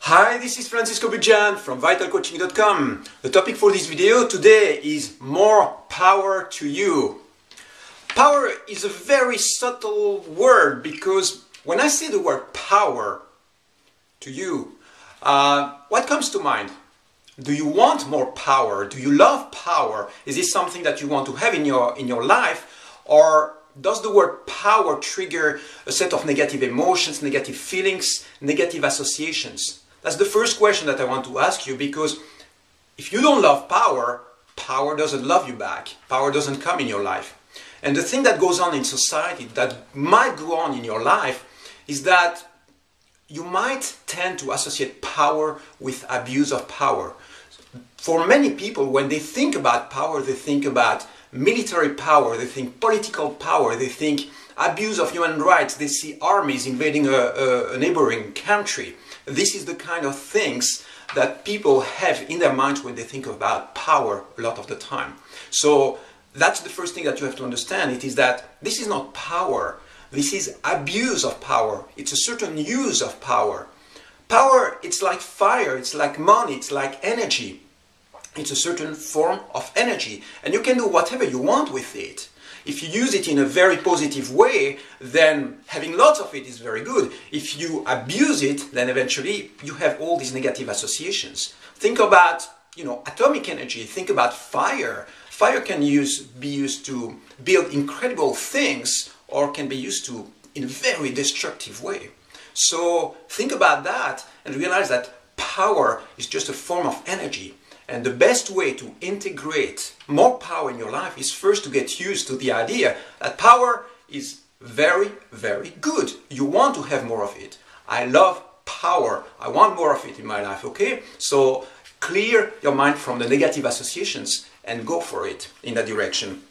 Hi, this is Francisco Bujan from vitalcoaching.com. The topic for this video today is more power to you. Power is a very subtle word because when I say the word power to you, what comes to mind? Do you want more power? Do you love power? Is this something that you want to have in your life? Or does the word power trigger a set of negative emotions, negative feelings, negative associations? That's the first question that I want to ask you, because if you don't love power, power doesn't love you back. Power doesn't come in your life. And the thing that goes on in society, that might go on in your life, is that you might tend to associate power with abuse of power. For many people, when they think about power, they think about military power, they think political power, they think abuse of human rights, they see armies invading a neighboring country. This is the kind of things that people have in their minds when they think about power a lot of the time. So that's the first thing that you have to understand. It is that this is not power. This is abuse of power. It's a certain use of power. Power, it's like fire, it's like money, it's like energy. It's a certain form of energy, and you can do whatever you want with it. If you use it in a very positive way, then having lots of it is very good. If you abuse it, then eventually you have all these negative associations. Think about, atomic energy. Think about fire. Fire can be used to build incredible things, or can be used to in a very destructive way. So think about that and realize that power is just a form of energy. And the best way to integrate more power in your life is first to get used to the idea that power is very, very good. You want to have more of it. I love power. I want more of it in my life, okay? So clear your mind from the negative associations and go for it in that direction.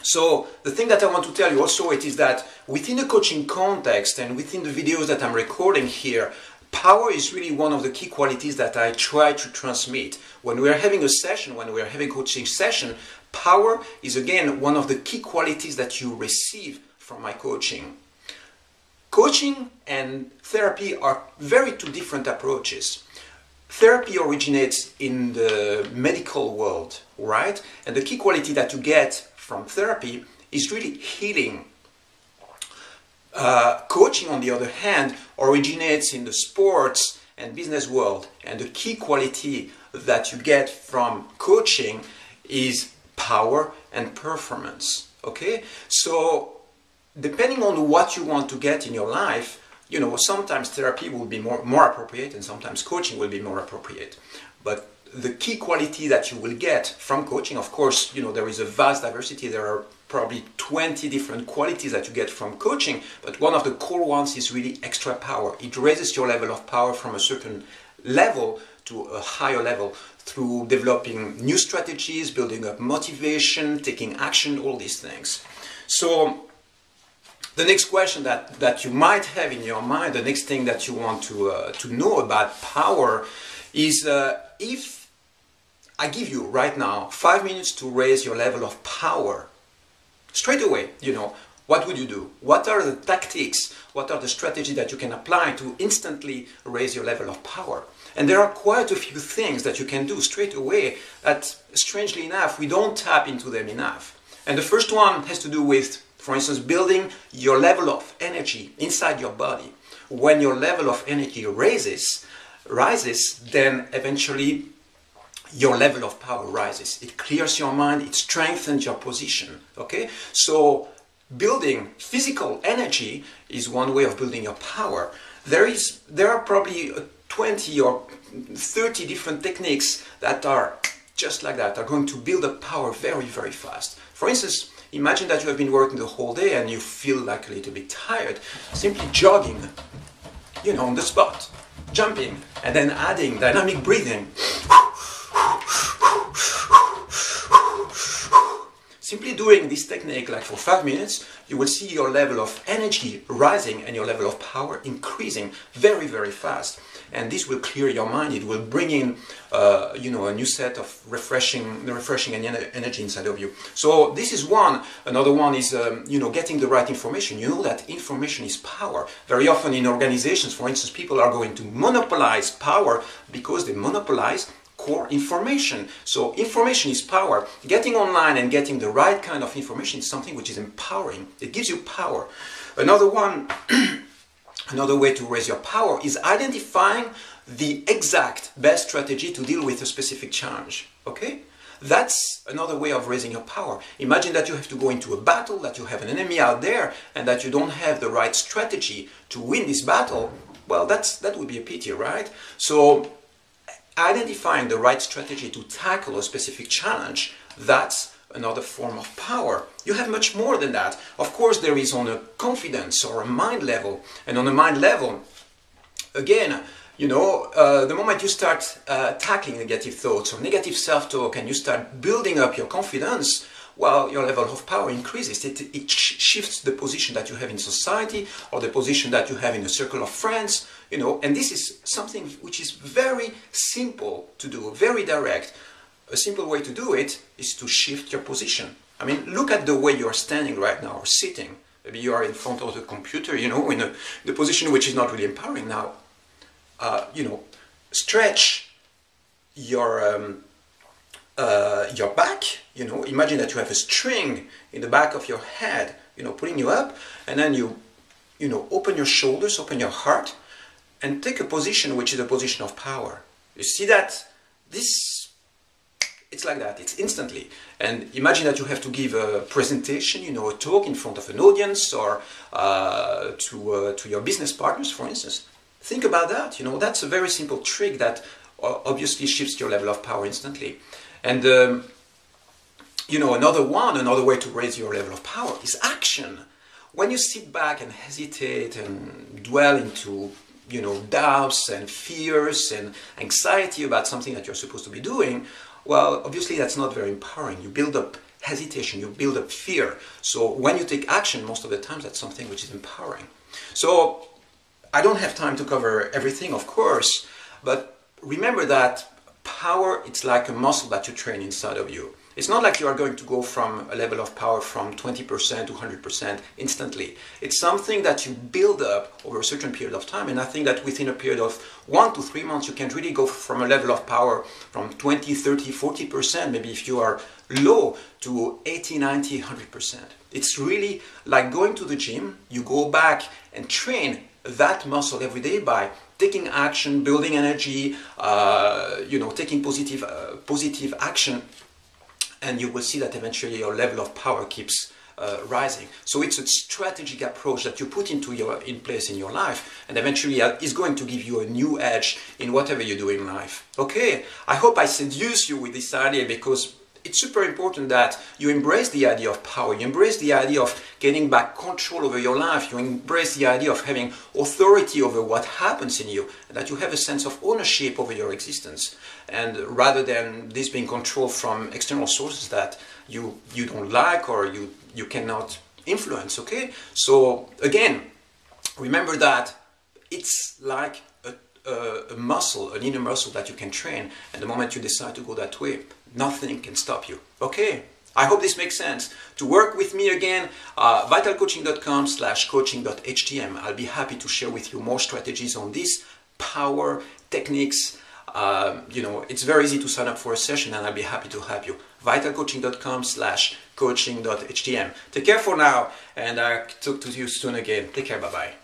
So the thing that I want to tell you also is that within the coaching context and within the videos that I'm recording here, power is really one of the key qualities that I try to transmit. When we are having a session, when we are having a coaching session, power is again one of the key qualities that you receive from my coaching. Coaching and therapy are very two different approaches. Therapy originates in the medical world, right? And the key quality that you get from therapy is really healing. Coaching, on the other hand, originates in the sports and business world, and the key quality that you get from coaching is power and performance. Okay, so depending on what you want to get in your life, sometimes therapy will be more appropriate, and sometimes coaching will be more appropriate. But the key quality that you will get from coaching, of course, there is a vast diversity. There are probably 20 different qualities that you get from coaching, but one of the core ones is really extra power. It raises your level of power from a certain level to a higher level through developing new strategies, building up motivation, taking action, all these things. So the next question that you might have in your mind, the next thing that you want to know about power is if I give you right now 5 minutes to raise your level of power, straight away, what would you do? What are the tactics? What are the strategies that you can apply to instantly raise your level of power? And there are quite a few things that you can do straight away that, strangely enough, we don't tap into them enough. And the first one has to do with, for instance, building your level of energy inside your body. When your level of energy rises, then eventually your level of power rises. It clears your mind, it strengthens your position, okay? So building physical energy is one way of building your power. There are probably 20 or 30 different techniques that are just like that, are going to build up power very, very fast. For instance, imagine that you have been working the whole day and you feel like a little bit tired. Simply jogging, on the spot, jumping, and then adding dynamic breathing. Simply doing this technique like for 5 minutes, you will see your level of energy rising and your level of power increasing very, very fast. And this will clear your mind. It will bring in, you know, a new set of refreshing energy inside of you. So this is one. Another one is, you know, getting the right information. You know that information is power. Very often in organizations, for instance, people are going to monopolize power because they monopolize core information. So information is power. Getting online and getting the right kind of information is something which is empowering. It gives you power. Another one, another way to raise your power is identifying the exact best strategy to deal with a specific challenge. Okay? That's another way of raising your power. Imagine that you have to go into a battle, that you have an enemy out there, and that you don't have the right strategy to win this battle. Well, that would be a pity, right? So identifying the right strategy to tackle a specific challenge, that's another form of power. You have much more than that. Of course, there is on a confidence or a mind level. And on a mind level, again, you know, the moment you start tackling negative thoughts or negative self-talk and you start building up your confidence, well, your level of power increases. It shifts the position that you have in society or the position that you have in a circle of friends, you know, and this is something which is very simple to do, very direct. A simple way to do it is to shift your position. I mean, look at the way you are standing right now or sitting. Maybe you are in front of the computer, you know, in a position which is not really empowering now. You know, stretch your back, you know, imagine that you have a string in the back of your head, you know, pulling you up, and then you know, open your shoulders, open your heart, and take a position which is a position of power. You see that? It's like that, it's instantly. And imagine that you have to give a presentation, you know, a talk in front of an audience or to your business partners, for instance. Think about that, you know, that's a very simple trick that obviously shifts your level of power instantly. And, you know, another way to raise your level of power is action. When you sit back and hesitate and dwell into, you know, doubts and fears and anxiety about something that you're supposed to be doing, well, obviously that's not very empowering. You build up hesitation, you build up fear. So when you take action, most of the time that's something which is empowering. So I don't have time to cover everything, of course, but remember that power, it's like a muscle that you train inside of you. It's not like you are going to go from a level of power from 20% to 100% instantly. It's something that you build up over a certain period of time, and I think that within a period of 1 to 3 months you can really go from a level of power from 20, 30, 40%, maybe if you are low, to 80, 90, 100%. It's really like going to the gym. You go back and train that muscle every day by taking action, building energy, you know, taking positive action, and you will see that eventually your level of power keeps rising. So it's a strategic approach that you put in place in your life, and eventually is going to give you a new edge in whatever you do in life. Okay, I hope I seduce you with this idea, because it's super important that you embrace the idea of power, you embrace the idea of getting back control over your life, you embrace the idea of having authority over what happens in you, and that you have a sense of ownership over your existence. And rather than this being controlled from external sources that you don't like or you cannot influence, okay? So again, remember that it's like a muscle, an inner muscle that you can train, and the moment you decide to go that way, nothing can stop you. Okay, I hope this makes sense. To work with me again, vitalcoaching.com/coaching.htm. I'll be happy to share with you more strategies on this, power, techniques. You know, it's very easy to sign up for a session, and I'll be happy to help you. vitalcoaching.com/coaching.htm. Take care for now, and I'll talk to you soon again. Take care, bye-bye.